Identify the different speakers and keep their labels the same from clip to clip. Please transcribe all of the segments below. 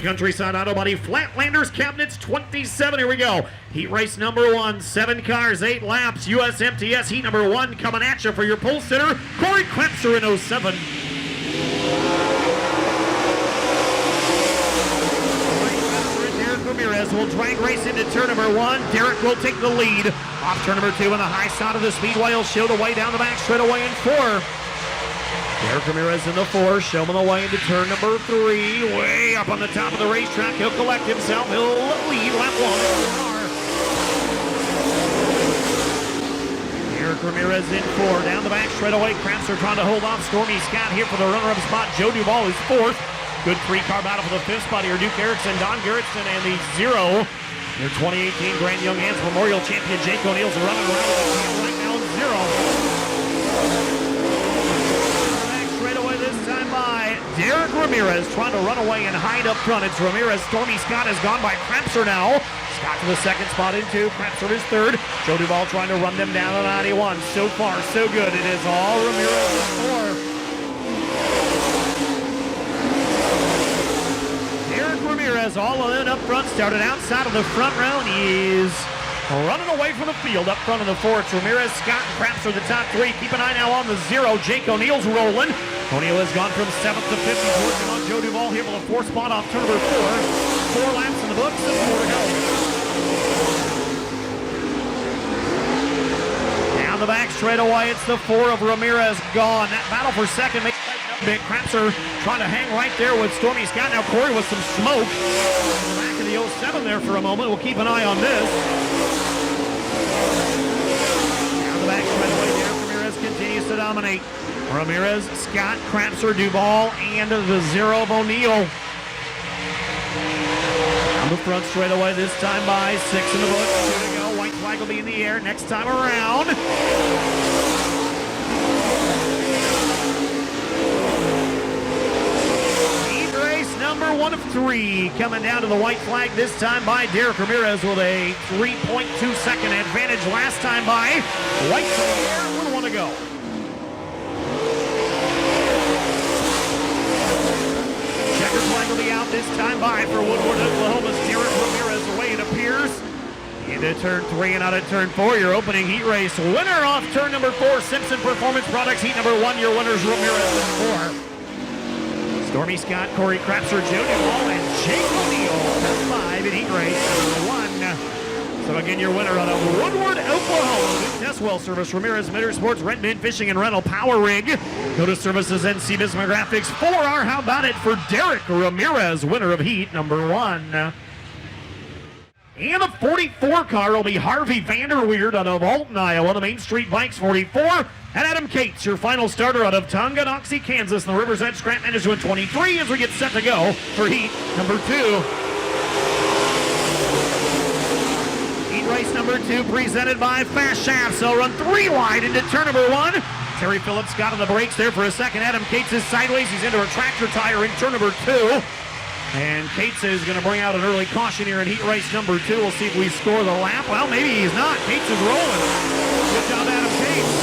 Speaker 1: Countryside Auto Body Flatlanders Cabinets 27. Here we go. Heat race number 1, 7 cars, 8 laps. USMTS heat number 1 coming at you for your pole sitter, Corey Krebser in 07. Ramirez will drag race into turn number 1. Derek will take the lead. Off turn number 2 on the high side of the speedway. He'll show the way down the back straightaway in 4. Derek Ramirez in the 4, show him the way into turn number 3. Way up on the top of the racetrack. He'll collect himself. He'll lead lap 1. Derek Ramirez in 4. Down the back straightaway. Krebser trying to hold off Stormy Scott here for the runner-up spot. Joe Duvall is 4th. Good 3-car battle for the 5th spot here. Duke Erickson, Don Gerritsen, and the 0. Their 2018 Grand Young Hands Memorial Champion Jake O'Neill's running around right now in 0. Back straight away this time by Derek Ramirez trying to run away and hide up front. It's Ramirez. Stormy Scott has gone by Krebser now. Scott to the 2nd spot in 2. Krebser is 3rd. Joe Duvall trying to run them down on 91. So far, so good. It is all Ramirez in 4. Ramirez all in up front, started outside of the front row, and he is running away from the field up front of the 4. It's Ramirez, Scott, and Krebser the top 3. Keep an eye now on the 0. Jake O'Neill's rolling. O'Neill has gone from 7th to 5th. He's working on Joe Duvall here for the 4th spot off turn number 4. 4 laps in the books and 4 to go. Down the back straightaway, it's the 4 of Ramirez gone. That battle for second makes big. Krebser trying to hang right there with Stormy Scott. Now Corey with some smoke in the back of the 07 there for a moment. We'll keep an eye on this. Down the back straightaway there, Ramirez continues to dominate. Ramirez, Scott, Krebser, Duvall, and the 0 of O'Neill. On the front straightaway this time by 6 in the book. 2 to go. White flag will be in the air next time around. Number 1 of 3 coming down to the white flag this time by Derek Ramirez with a 3.2 second advantage last time by white flag. 1 to go. Checker flag will be out this time by for Woodward, Oklahoma's Derek Ramirez away it appears. Into turn 3 and out of turn 4, your opening heat race winner off turn number 4, Simpson Performance Products heat number 1. Your winners Ramirez in 4. Stormy Scott, Corey Krebser, Joe Duvall, and Jake O'Neill. That's 5 in heat race number 1. So again, your winner out of Woodward, Oklahoma. Test well service, Ramirez Motorsports, Red Bin Fishing and Rental Power Rig. Go to services and see Graphics. 4R, how about it for Derek Ramirez, winner of heat number 1. And the 44 car will be Harvey Vanderweerd out of Alton, Iowa. The Main Street Bikes 44. And Adam Cates, your final starter out of Tonganoxie, Kansas. The River's Edge Scrap Management 23 as we get set to go for heat number 2. Heat race number 2 presented by Fast Shafts. They'll run 3 wide into turn number 1. Terry Phillips got on the brakes there for a second. Adam Cates is sideways. He's into a tractor tire in turn number 2. And Cates is going to bring out an early caution here in heat race number 2. We'll see if we score the lap. Well, maybe he's not. Cates is rolling. Good job, Adam Cates.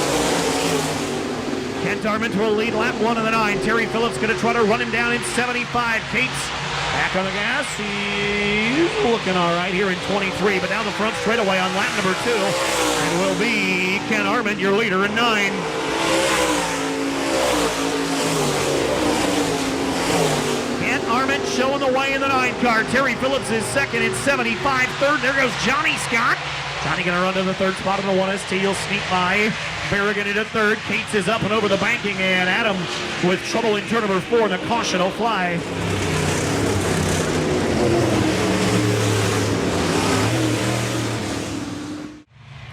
Speaker 1: Kent Arment will lead lap 1 of the 9. Terry Phillips going to try to run him down in 75. Cates back on the gas. He's looking all right here in 23. But down the front straightaway on lap number 2. And will be Kent Arment, your leader in 9. Arment showing the way in the 9 car. Terry Phillips is 2nd in 75. 3rd, there goes Johnny Scott. Johnny going to run to the 3rd spot in the 1ST. He'll sneak by. Berrigan into 3rd. Cates is up and over the banking, and Adam with trouble in turn number 4, and the caution will fly.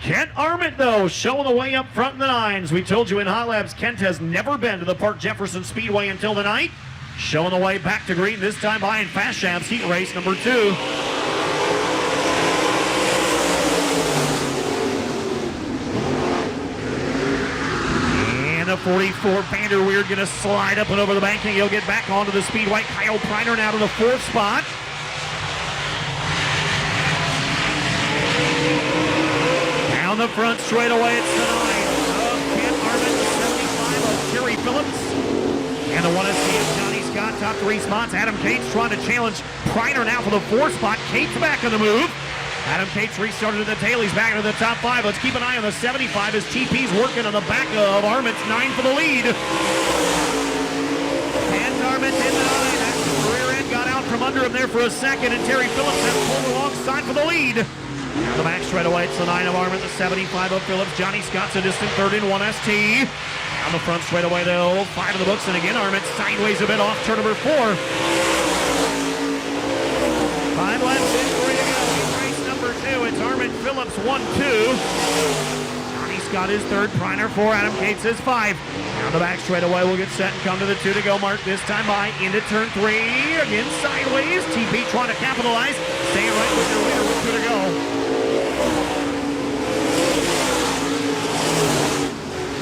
Speaker 1: Kent Arment, though, showing the way up front in the 9s. We told you in Hot Labs, Kent has never been to the Park Jefferson Speedway until tonight. Showing the way back to green, this time by in Fast Shafts heat race number 2. And the 44 Vanderweerd going to slide up and over the banking. He'll get back onto the speedway. Kyle Preiner now to the 4th spot. Down the front straightaway, it's the 9 of Kent Arment, the 75 of Terry Phillips. And the 1ST of Johnny Scott top 3 spots. Adam Cates trying to challenge Priner now for the 4 spot. Cates back on the move. Adam Cates restarted at the tail. He's back into the top 5. Let's keep an eye on the 75 as TP's working on the back of Arment's 9 for the lead. And Arment in the 9. That rear end got out from under him there for a second, and Terry Phillips has pulled alongside for the lead. Down the back straightaway, it's the 9 of Arment, the 75 of Phillips. Johnny Scott's a distant third in 1ST. On the front straightaway, though, 5 of the books, and again, Arment sideways a bit off turn number 4. 5 laps in, 3 to go. Race number 2, it's Arment Phillips 1-2. Johnny Scott is third, Priner 4, Adam Cates is 5. Down the back straightaway, we'll get set and come to the 2 to go mark. This time by into turn 3. Again, sideways. TP trying to capitalize. Staying right with your leader with 2 to go.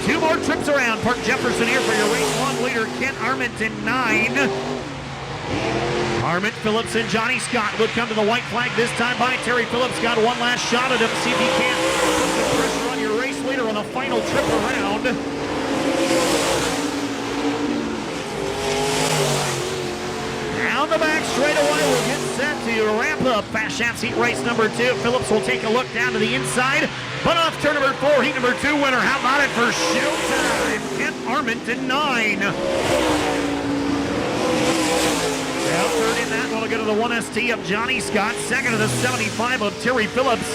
Speaker 1: 2 more trips around. Park Jefferson here for your race 1 leader, Kent Arment in 9. Arment, Phillips, and Johnny Scott would come to the white flag this time by. Terry Phillips got one last shot at him. See if he can't put the pressure on your race leader on the final trip around. Down the back straightaway, we'll get set to wrap up Fast Shaft Heat race number 2. Phillips will take a look down to the inside, but off turn number 4, heat number 2 winner. How about it for showtime? Kent Arment in 9. Now third in that one will go to the 1ST of Johnny Scott, second to the 75 of Terry Phillips,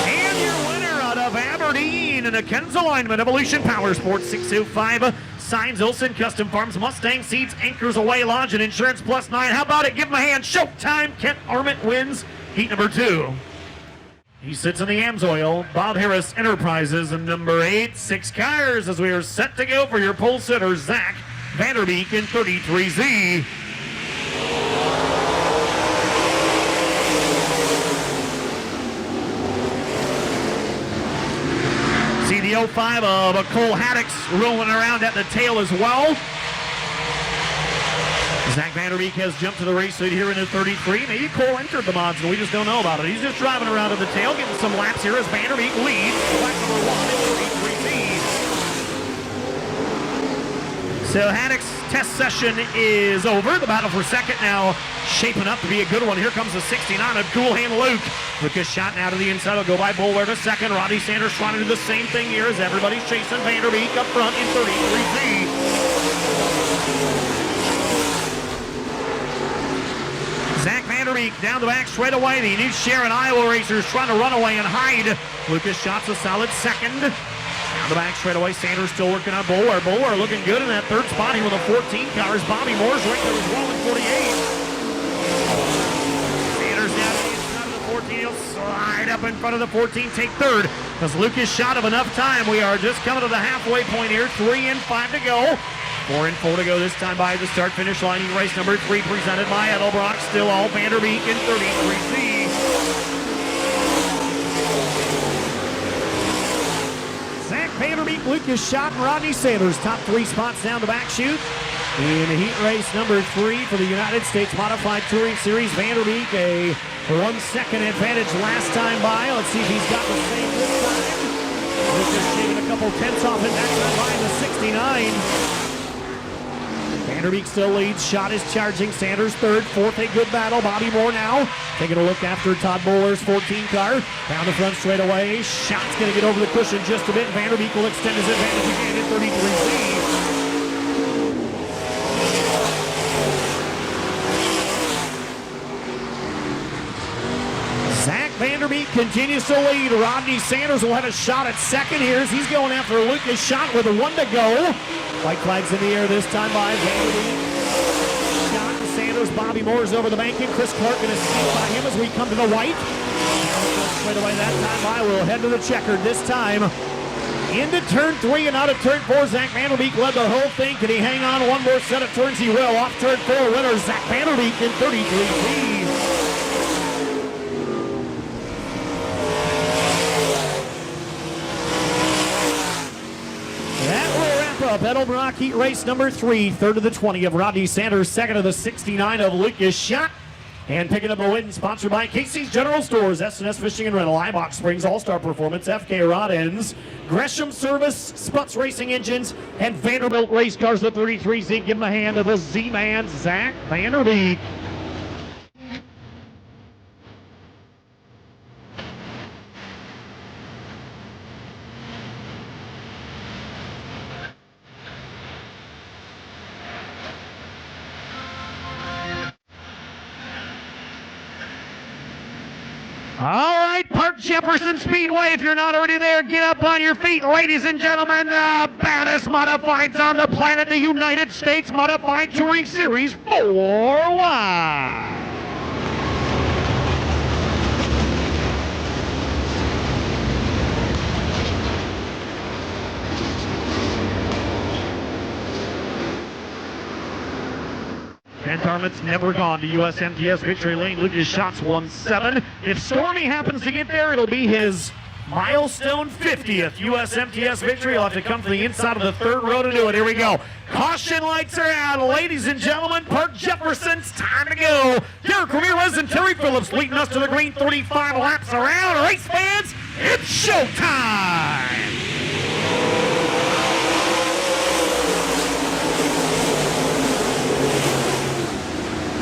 Speaker 1: and your winner out of Aberdeen in the Ken's alignment, Evolution Power Sports 605. Signs Olson Custom Farms, Mustang Seeds, Anchors Away Lodge, and Insurance Plus 9. How about it? Give him a hand. Showtime. Kent Arment wins heat number 2. He sits in the Amsoil. Bob Harris Enterprises and number 8, 6 cars as we are set to go for your pole sitter, Zach Vanderbeek in 33Z. See the 05 of Cole Haddix rolling around at the tail as well. Zach Vanderbeek has jumped to the race lead here in the 33. Maybe Cole entered the mods and we just don't know about it. He's just driving around at the tail, getting some laps here as Vanderbeek leads. Lap number 1 in 33Z. So Haddix's test session is over. The battle for second now shaping up to be a good one. Here comes the 69 of Cool Hand Luke. Lucas shot now to the inside. Will go by Boulware to second. Rodney Sanders trying to do the same thing here as everybody's chasing Vanderbeek up front in 33Z. Zach Vanderbeek down the back straight away. The New Sharon Iowa racers trying to run away and hide. Lucas shots a solid second. Down the back straight away. Sanders still working on Boulware. Boulware looking good in that third spot. He with a 14 cars. Bobby Moore's right there as well in 48. Sanders down to the inside of the 14. He'll slide up in front of the 14. Take third. Because Lucas shot of enough time. We are just coming to the halfway point here. 3 and 5 to go. 4 and 4 to go this time by the start-finish line. Race number 3 presented by Edelbrock. Still all Vanderbeek in 33Z. Zach Vanderbeek, Lucas Schott, and Rodney Sanders. Top 3 spots down the back chute. In heat race number 3 for the United States Modified Touring Series. Vanderbeek a 1 second advantage last time by. Let's see if he's got the same this time. Lucas shaving a couple tenths off it that time by the 69. Vanderbeek still leads. Schott is charging. Sanders third. Fourth, a good battle. Bobby Moore now taking a look after Todd Boulware's 14 car. Down the front straight away. Schott's going to get over the cushion just a bit. Vanderbeek will extend his advantage again in 33Z. Zach Vanderbeek continues to lead. Rodney Sanders will have a shot at second here as he's going after Lucas Schott with a 1 to go. White flags in the air this time by Vanderbeek. Schott and Sanders. Bobby Moore's over the banking. Chris Clark going to sneak by him as we come to the white. Straight away that time by. We'll head to the checkered this time. Into turn 3 and out of turn 4. Zach Vanderbeek led the whole thing. Can he hang on one more set of turns? He will. Off turn 4 winner Zach Vanderbeek in 33Z. Up Edelbrock heat race number 3, third of the 20 of Rodney Sanders, second of the 69 of Lucas Schott, And picking up the win, sponsored by Casey's General Stores, S&S Fishing and Rental, Ibach Springs All-Star Performance, FK Rod Ends, Gresham Service, Sputz Racing Engines, and Vanderbilt Race Cars, the 33Z. Give him a hand to the Z-Man, Zach Vanderbeek. All right, Park Jefferson Speedway, if you're not already there, get up on your feet. Ladies and gentlemen, the baddest modifieds on the planet, the United States Modified Touring Series 4-wide. Ken Tarlett's never gone to USMTS victory lane. Lucas Schatz won 7. If Stormy happens to get there, it'll be his milestone 50th USMTS victory. He'll have to come from the inside of the third row to do it. Here we go. Caution lights are out. Ladies and gentlemen, Park Jefferson's time to go. Derek Ramirez and Terry Phillips leading us to the green, 35 laps around. Race fans, it's showtime.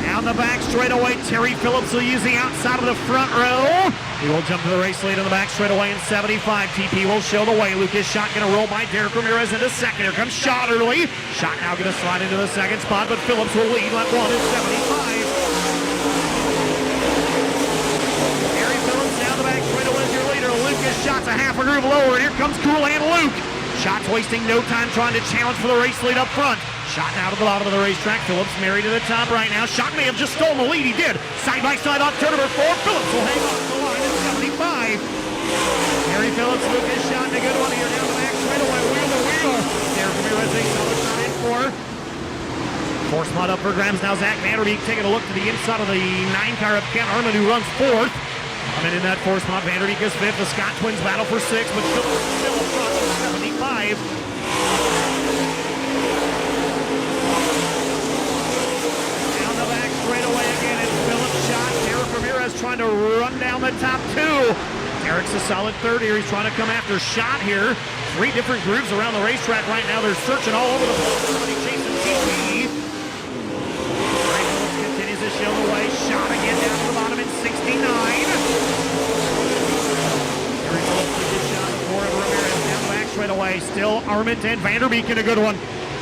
Speaker 1: Down the back straightaway, Terry Phillips will use the outside of the front row. He will jump to the race lead on the back straightaway in 75. TP will show the way. Lucas Schott going to roll by Derek Ramirez into second. Here comes Schott early. Schott now going to slide into the second spot, but Phillips will lead lap 1 in 75. Terry Phillips down the back straightaway as your leader. Lucas Schott's a half a groove lower, and here comes Cool Hand Luke. Schott's wasting no time trying to challenge for the race lead up front. Schott out of the bottom of the racetrack. Phillips married to the top right now. Schott may have just stolen the lead. He did. Side by side off turn number 4. Phillips will hang on to the line at 75. Terry Phillips, Lucas Schott, a good one here down the back straightaway. Wheel to wheel. Derek Ramirez, Phillips not in for. Four spot up for grabs now. Zach Vanderbeek taking a look to the inside of the 9 car of Ken Arman, who runs 4th. Coming in that 4th spot, Vanderbeek is 5th. The Scott twins battle for 6th, but Phillips still in front with 75. Straightaway again, it's Phillips Schott. Derek Ramirez trying to run down the top 2. Derek's a solid third here. He's trying to come after Schott here. 3 different groups around the racetrack right now. They're searching all over the place. Somebody chasing TP. Phillips continues to show the way. Schott again down to the bottom in 69. Terry Phillips with his shot before Ramirez down the back straightaway. Still Arment and Vanderbeek in a good one.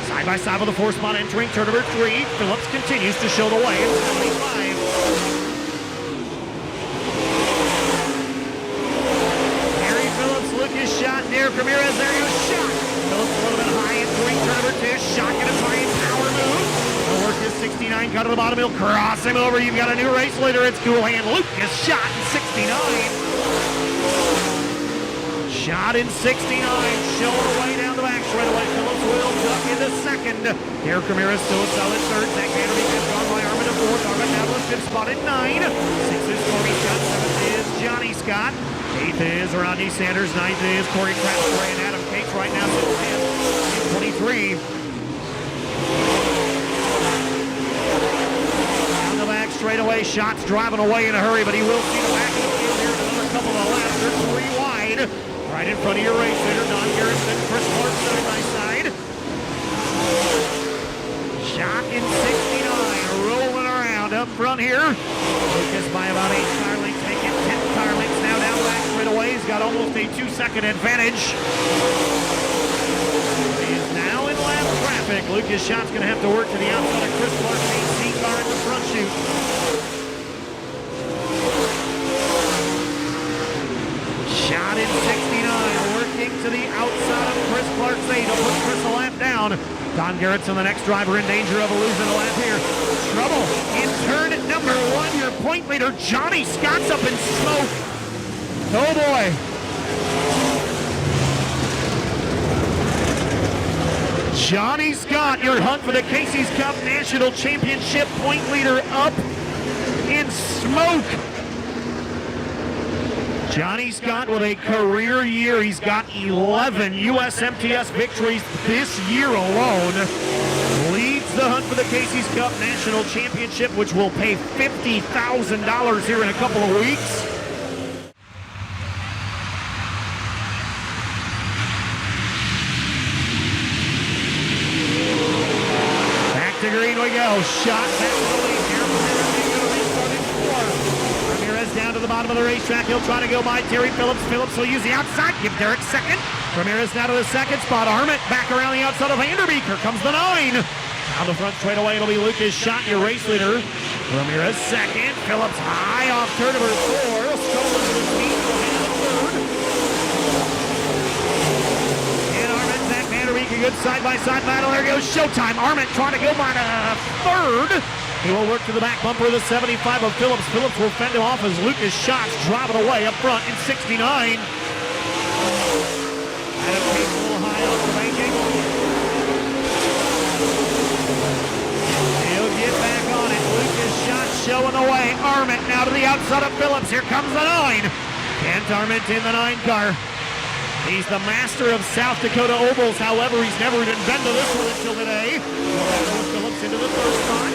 Speaker 1: Side by side with the 4th spot entering turn number 3. Phillips continues to show the way in 75. Terry Phillips, Lucas Schott, Derek Ramirez, there he goes, Schott. Phillips a little bit high in 3, turn number 2. Schott gonna try and power move. He'll work his 69 cut to the bottom, he'll cross him over. You've got a new race leader, it's Cool Hand Lucas Schott in 69. Schott in 69, showing the way down the back straightaway. Phillips will duck into second. Derek Ramirez still a solid third. Zach Vanderbeek has gone by Armin to 4th. Armin now to the 5th spot at 9. 6th is Corey Scott. 7th is Johnny Scott. 8th is Rodney Sanders. 9th is Corey Crabtree and Adam Cates right now. So in 23. Down the back straightaway. Schott's driving away in a hurry, but he will see the back of the field here in another couple of laps. They're 3 wide. Right in front of your race leader, Don Garrison, Chris Clark side by side. Schott in 69, rolling around up front here. Lucas by about 8 car lengths, making 10 car lengths now down the back straightaway. He's got almost a 2-second advantage. He is now in lap traffic. Lucas Schott's going to have to work to the outside of Chris Clark's 18 car in the front chute. Schott in 69, working to the outside of Chris Clark's 8. He'll put Chris a lap down. Don Garrett's the next driver in danger of losing a lap here. Trouble in turn number 1. Your point leader, Johnny Scott's up in smoke. Oh boy. Johnny Scott, your hunt for the Casey's Cup National Championship point leader, up in smoke. Johnny Scott with a career year. He's got 11 USMTS victories this year alone. Leads the hunt for the Casey's Cup National Championship, which will pay $50,000 here in a couple of weeks. Back to green we go. Shot back to the lead here. Ramirez down to the bottom of the racetrack. He'll try to go by Terry Phillips. Phillips will use the outside. Give Derek second. Ramirez now to the second spot. Arment back around the outside of Vanderbeek. Here comes the 9. Down the front straightaway, it'll be Lucas Schott, your race leader. Ramirez second. Phillips high off turn number 4. He'll struggle into the speed. And Arment, Zach Vanderbeek, a good side-by-side battle. There goes Showtime. Arment trying to go by the 3rd. He will work to the back bumper of the 75 of Phillips. Phillips will fend him off as Lucas Schott's driving away up front in 69. Adam Pace a little high off the banking. He'll get back on it. Lucas Schott showing the way. Arment now to the outside of Phillips. Here comes the 9. Kent Arment in the 9 car. He's the master of South Dakota ovals. However, he's never even been to this one until today. Phillips into the 3rd spot.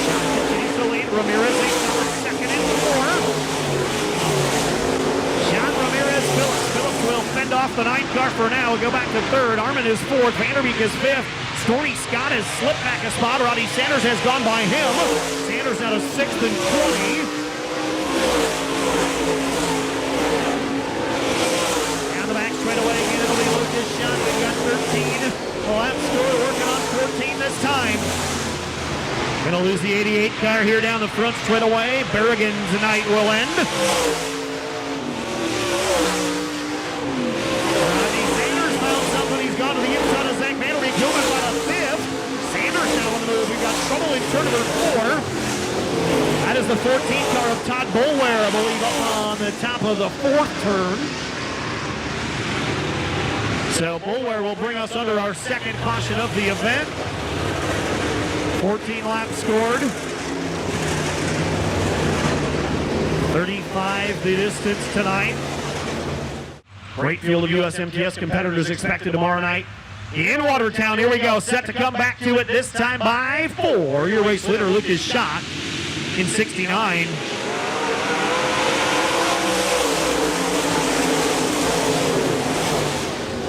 Speaker 1: Schott continues to lead. Ramirez takes number 2nd and 4. Schott, Ramirez, Phillips. Phillips will fend off the 9 car for now. We'll go back to 3rd. Arment is 4th. Vanderbeek is 5th. Stormy Scott has slipped back a spot. Rodney Sanders has gone by him. Sanders now to 6th and 20. Down the back straightaway again. It'll be Lucas Schott. We've got 13. The lap score working on 14 this time. Going to lose the 88 car here down the front straightaway. Berrigan's night will end. Rodney Sanders found something. He's gone to the inside of Zach Vanderbeek. Gilman by the 5th. Sanders now on the move. We've got trouble in turn number 4. That is the 14th car of Todd Boulware, I believe, up on the top of the 4th turn. So Boulware will bring us under our 2nd caution of the event. 14 laps scored. 35 the distance tonight. Great field of USMTS competitors expected tomorrow night in Watertown. Here we go, set to come back to it this time by 4. Your race leader, Lucas Schott, in 69.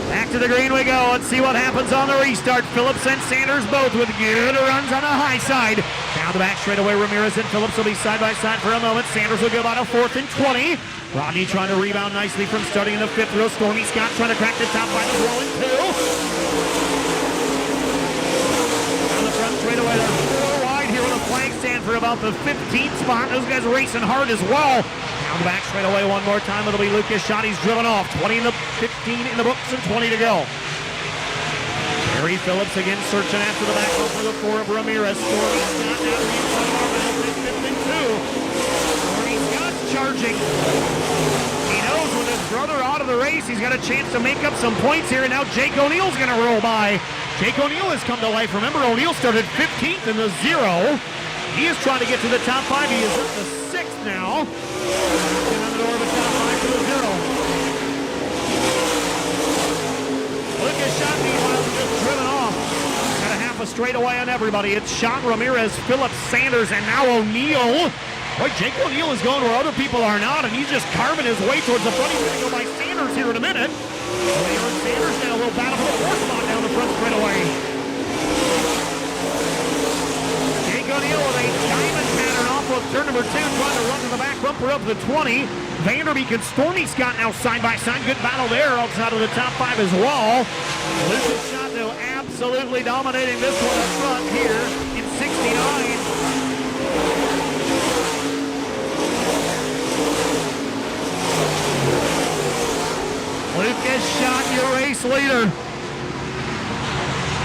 Speaker 1: Back to the green we go. Let's see what happens on the restart. Phillips and Sanders both with good runs on the high side. Down the back straightaway, Ramirez and Phillips will be side by side for a moment. Sanders will go by to 4th and 20. Rodney trying to rebound nicely from starting in the 5th row. Stormy Scott trying to crack the top by the roll in 2. Down the front straightaway, they're 4 wide here with a flag stand for about the 15th spot. Those guys racing hard as well. Down the back straightaway one more time. It'll be Lucas Schott. He's driven off. 20 in the 15 in the books and 20 to go. Terry Phillips again searching after the back for the 4 of Ramirez. Stormy Scott now to the inside of Arment. 5th and 2. Stormy Scott's charging. He knows with his brother out of the race, he's got a chance to make up some points here. And now Jake O'Neill's going to roll by. Jake O'Neill has come to life. Remember, O'Neill started 15th in the 0. He is trying to get to the top 5. He is up to 6th now. And on the door of the top 5 to the 0. Lucas Schott, meanwhile, just driven off. Got a half a straightaway on everybody. It's Schott, Ramirez, Phillips, Sanders, and now O'Neill. Boy, Jake O'Neill is going where other people are not, and he's just carving his way towards the front. He's going to go by Sanders here in a minute. O'Neill and Sanders now a little battle for the 4th spot down the front straightaway. Jake O'Neill with a diamond pattern off of turn number 2, trying to run to the back bumper of the 20. Vanderbeek and Stormy Scott now side by side. Good battle there outside of the top 5 as well. Lucas Schott though absolutely dominating this one up front here in 69. Lucas Schott, your race leader,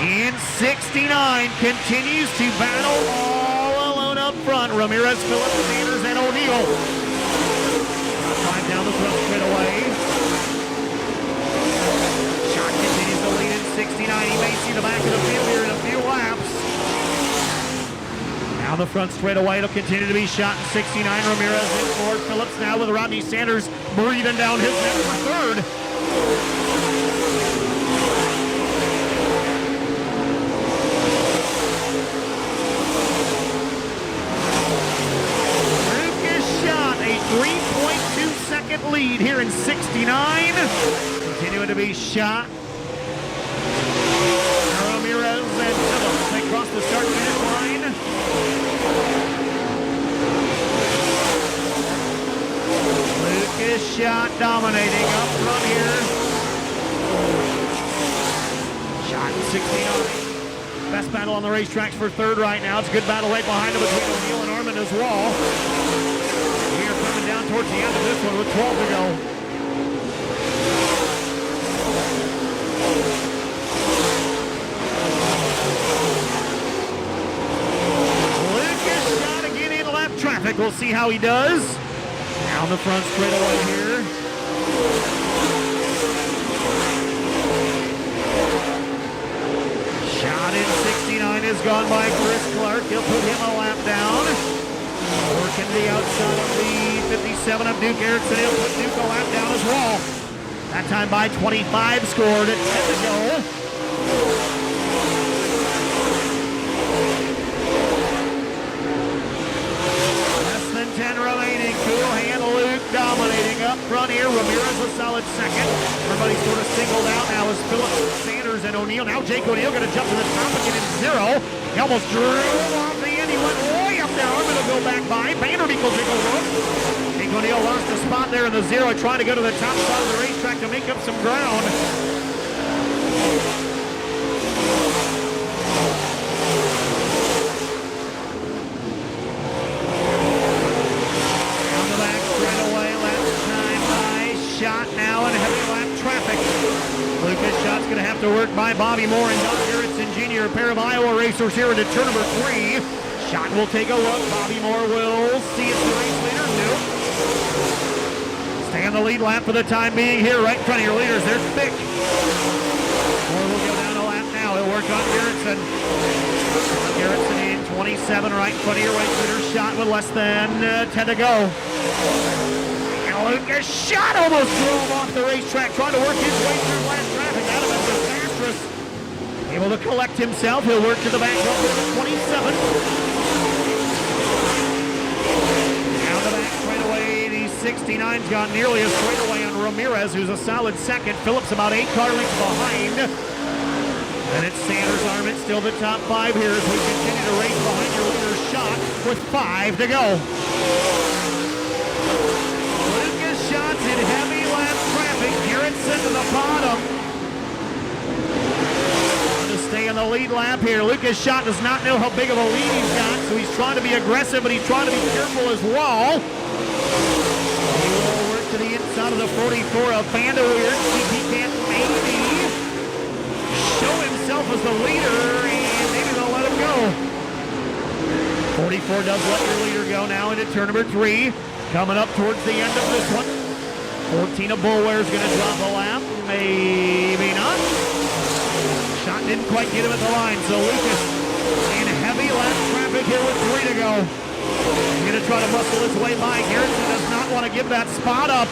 Speaker 1: in 69, continues to battle all alone up front. Ramirez, Phillips, Sanders, and O'Neill. 5 down the front straightaway. Schott continues to lead in 69. He may see the back of the field here in a few laps. Down the front straightaway, it'll continue to be Schott in 69. Ramirez in 4th. Phillips now with Rodney Sanders breathing down his neck for 3rd. 3.2-second lead here in 69. Continuing to be shot. Ramirez and Phillips, they cross the start-finish line. Lucas Shot dominating up front here. Shot in 69. Best battle on the racetracks for third right now. It's a good battle right behind him between O'Neill and Armin as well. We are coming down towards the end of this one with 12 to go. Lucas Shot again in lap traffic. We'll see how he does. Down the front straightaway here. Shot in 69 has gone by Chris Clark. He'll put him a lap down. Working the outside of the 57 of Duke Erickson. He'll put Duke a lap down as well. That time by 25 scored at 10 to go. Less than 10 remaining. Cool hand Luke dominating up front here. Ramirez a solid second. Everybody's sort of singled out now as Phillips, Sanders, and O'Neill. Now Jake O'Neill going to jump to the top and get in zero. He almost drove off the end. He went way up there. Armin will go back by. Vanderbeek will take a look. Jake O'Neill lost a spot there in the zero, trying to go to the top side of the racetrack to make up some ground. Shot now in heavy lap traffic. Lucas Shot's going to have to work by Bobby Moore and Don Garrettson Jr., a pair of Iowa racers here into turn number 3. Shot will take a look. Bobby Moore will see it's the race leader. Nope. Stay on the lead lap for the time being here, right in front of your leaders. They're thick. Moore will go down a lap now. He'll work on Garrettson. Garrettson in 27 right in front of your race leader. Shot with less than 10 to go. Lucas Shot almost drove off the racetrack trying to work his way through last traffic. That would have been disastrous. Able to collect himself. He'll work to the back of the 27. Down the back straightaway. The 69's gone nearly a straightaway on Ramirez, who's a solid second. Phillips about 8 car lengths behind. And it's Sanders, Armin still the top 5 here as we continue to race behind your leader Shot with 5 to go. Shots in heavy lap traffic. Garrettson to the bottom. To stay in the lead lap here. Lucas Shot does not know how big of a lead he's got, so he's trying to be aggressive, but he's trying to be careful as well. He will work to the inside of the 44 of Vanderweer. See if he can't maybe show himself as the leader, and maybe they'll let him go. 44 does let your leader go now into turn number 3. Coming up towards the end of this one. 14 of Bullware's going to drop a lap. Maybe not. Shot didn't quite get him at the line, so Lucas in heavy lap traffic here with 3 to go. He's going to try to muscle his way by. Garrettson does not want to give that spot up.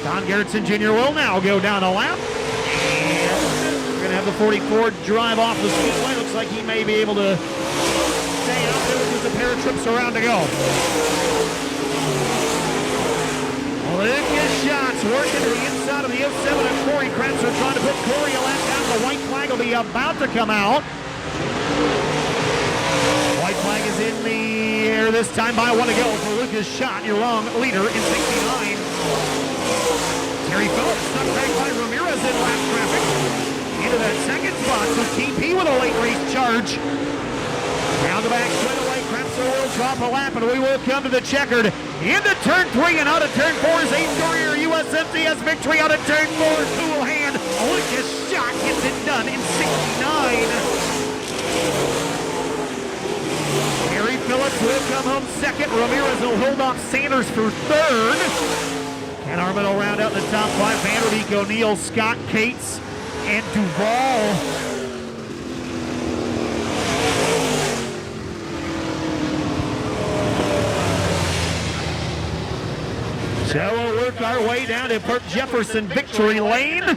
Speaker 1: Don Garrettson Jr. will now go down a lap. And we're going to have the 44 drive off the speedway. Looks like he may be able to stay out there with just a pair of trips around to go. Lucas Shot's working to the inside of the 07 and Corey Kratzer trying to put Corey a lap down. The white flag will be about to come out. White flag is in the air this time by 1 to go for Lucas Shot, your long leader in 69. Terry Phillips stuck back by Ramirez in lap traffic. Into that second spot, so TP with a late race charge. Down the back straightaway, Kratzer will drop a lap, and we will come to the checkered. Into turn 3 and out of turn 4's 8th career USMTS victory out of turn 4. Cool hand. Lucas Shot gets it done in 69. Terry Phillips will come home second. Ramirez will hold off Sanders for third. And Armin will round out the top 5. Vanderbeek, O'Neill, Scott, Cates, and Duvall. So we'll work our way down to Park Jefferson victory lane.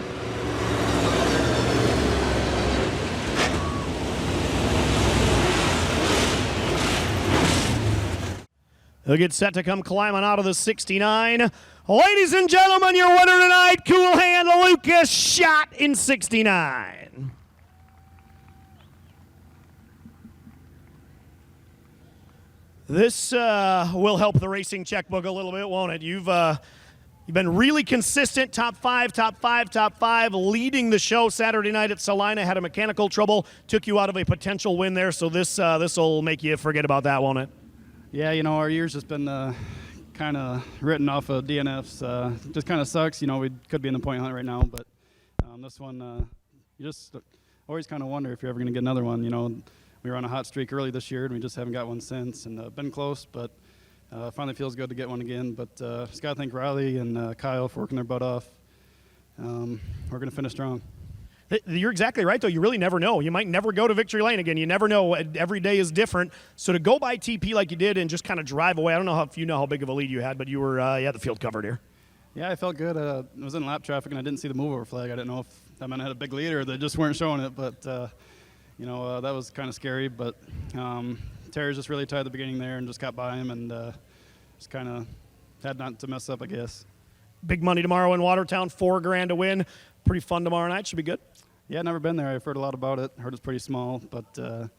Speaker 1: He'll get set to come climbing out of the 69. Ladies and gentlemen, your winner tonight, Cool Hand Lucas, shot in 69. This will help the racing checkbook a little bit, won't it? You've been really consistent, top five, leading the show Saturday night at Salina. Had a mechanical trouble, took you out of a potential win there, so this will make you forget about that, won't it?
Speaker 2: Yeah, our year's just been kind of written off of DNFs. Just kind of sucks. We could be in the point hunt right now, but this one, you just always kind of wonder if you're ever going to get another one. We were on a hot streak early this year, and we just haven't got one since, and been close, but finally feels good to get one again. But just got to thank Riley and Kyle for working their butt off. We're going to finish strong.
Speaker 1: You're exactly right, though. You really never know. You might never go to victory lane again. You never know. Every day is different. So to go by TP like you did and just kind of drive away, I don't know if you know how big of a lead you had, but you had the field covered here.
Speaker 2: Yeah, I felt good. I was in lap traffic, and I didn't see the move over flag. I didn't know if that meant I had a big lead or they just weren't showing it. But, that was kind of scary. But Terry's just really tight at the beginning there and just got by him and just kind of had not to mess up, I guess.
Speaker 1: Big money tomorrow in Watertown, $4,000 to win. Pretty fun tomorrow night. Should be good.
Speaker 2: Yeah, never been there. I've heard a lot about it. Heard it's pretty small, but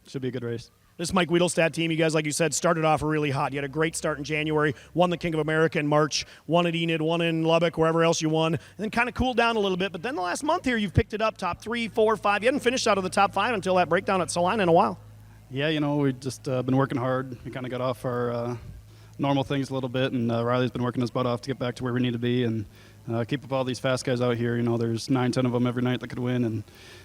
Speaker 2: should be a good race.
Speaker 1: This Mike Wiedelstad team, you guys, like you said, started off really hot. You had a great start in January, won the King of America in March, won at Enid, won in Lubbock, wherever else you won, and then kind of cooled down a little bit. But then the last month here, you've picked it up, top 3, 4, 5. You hadn't finished out of the top 5 until that breakdown at Salina in a while.
Speaker 2: Yeah, we've just been working hard. We kind of got off our normal things a little bit, and Riley's been working his butt off to get back to where we need to be and keep up all these fast guys out here. There's 9, 10 of them every night that could win, and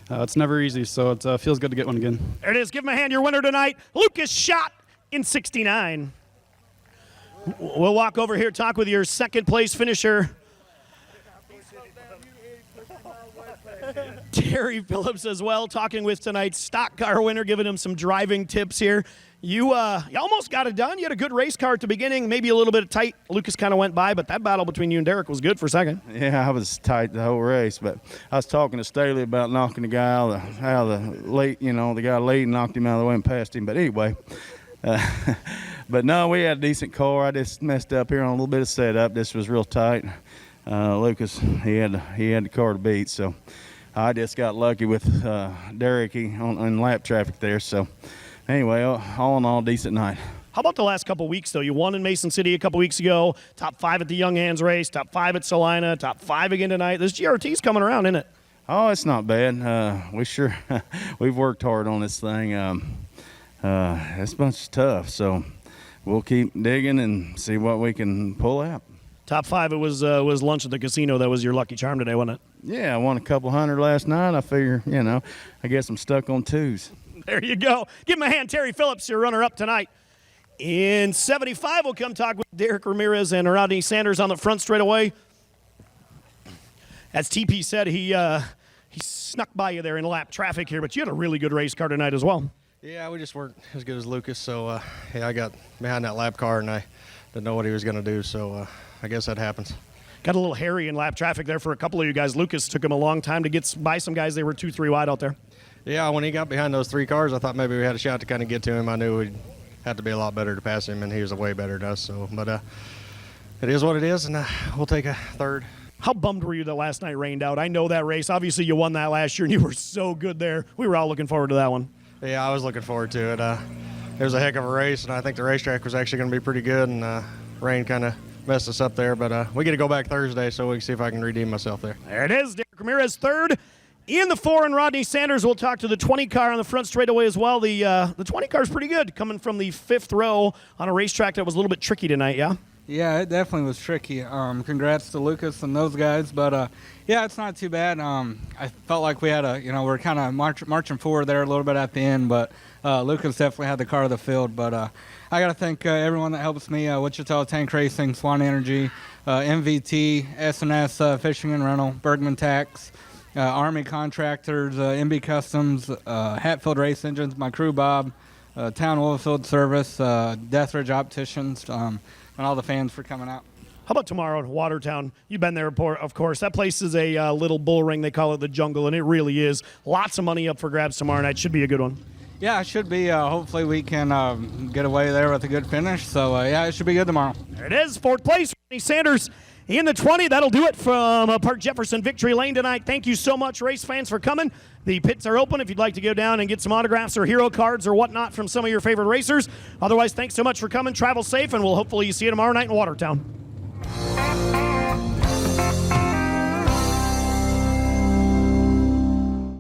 Speaker 2: it's never easy, so it feels good to get one again.
Speaker 1: There it is. Give him a hand. Your winner tonight, Lucas Schott in 69. We'll walk over here, talk with your second place finisher, Terry Phillips as well, talking with tonight's stock car winner, giving him some driving tips here. You almost got it done. You had a good race car at the beginning, maybe a little bit tight. Lucas kind of went by, but that battle between you and Derek was good for second.
Speaker 3: Yeah, I was tight the whole race, but I was talking to Staley about knocking the guy out of the late, the guy late knocked him out of the way and passed him. But anyway, but no, we had a decent car. I just messed up here on a little bit of setup. This was real tight. Lucas, he had the car to beat, so I just got lucky with Derek on lap traffic there. So anyway, all in all, decent night.
Speaker 1: How about the last couple weeks, though? You won in Mason City a couple weeks ago, top 5 at the Young Hands race, top 5 at Salina, top 5 again tonight. This GRT's coming around, isn't it?
Speaker 3: Oh, it's not bad. We've worked hard on this thing. It's much tough, so we'll keep digging and see what we can pull out.
Speaker 1: Top 5, it was lunch at the casino. That was your lucky charm today, wasn't it?
Speaker 3: Yeah, I won a couple hundred last night. I figure, I guess I'm stuck on 2s.
Speaker 1: There you go. Give him a hand. Terry Phillips, your runner-up tonight. In 75, we'll come talk with Derek Ramirez and Rodney Sanders on the front straightaway. As TP said, he snuck by you there in lap traffic here, but you had a really good race car tonight as well.
Speaker 4: Yeah, we just weren't as good as Lucas, so I got behind that lap car and I didn't know what he was going to do, so I guess that happens.
Speaker 1: Got a little hairy in lap traffic there for a couple of you guys. Lucas took him a long time to get by some guys. They were 2, 3 wide out there.
Speaker 4: Yeah, when he got behind those 3 cars, I thought maybe we had a shot to kind of get to him. I knew we'd have to be a lot better to pass him, and he was way better than us. So, but it is what it is, and we'll take a 3rd.
Speaker 1: How bummed were you that last night rained out? I know that race. Obviously, you won that last year, and you were so good there. We were all looking forward to that one.
Speaker 4: Yeah, I was looking forward to it. It was a heck of a race, and I think the racetrack was actually going to be pretty good, and rain kind of messed us up there. But we get to go back Thursday, so we can see if I can redeem myself there.
Speaker 1: There it is. Derek Ramirez 3rd. In the 4, and Rodney Sanders will talk to the 20 car on the front straightaway as well. The 20 car is pretty good, coming from the 5th row on a racetrack that was a little bit tricky tonight, yeah?
Speaker 5: Yeah, it definitely was tricky. Congrats to Lucas and those guys, but yeah, it's not too bad. I felt like we had we're kind of marching forward there a little bit at the end, but Lucas definitely had the car of the field. But I got to thank everyone that helps me, Wichita Tank Racing, Swan Energy, MVT, S&S Fishing and Rental, Bergman Tax, Army Contractors, MB Customs, Hatfield Race Engines, my crew Bob, Town Oilfield Service, Deathridge Opticians, and all the fans for coming out.
Speaker 1: How about tomorrow in Watertown? You've been there, of course. That place is a little bull ring. They call it the jungle, and it really is. Lots of money up for grabs tomorrow night. Should be a good one.
Speaker 5: Yeah, it should be. Hopefully we can get away there with a good finish. So, yeah, it should be good tomorrow.
Speaker 1: There it is, fourth place, Rodney Sanders in the 20. That'll do it from Park Jefferson Victory Lane tonight. Thank you so much, race fans, for coming. The pits are open if you'd like to go down and get some autographs or hero cards or whatnot from some of your favorite racers. Otherwise, thanks so much for coming. Travel safe, and we'll hopefully see you tomorrow night in Watertown.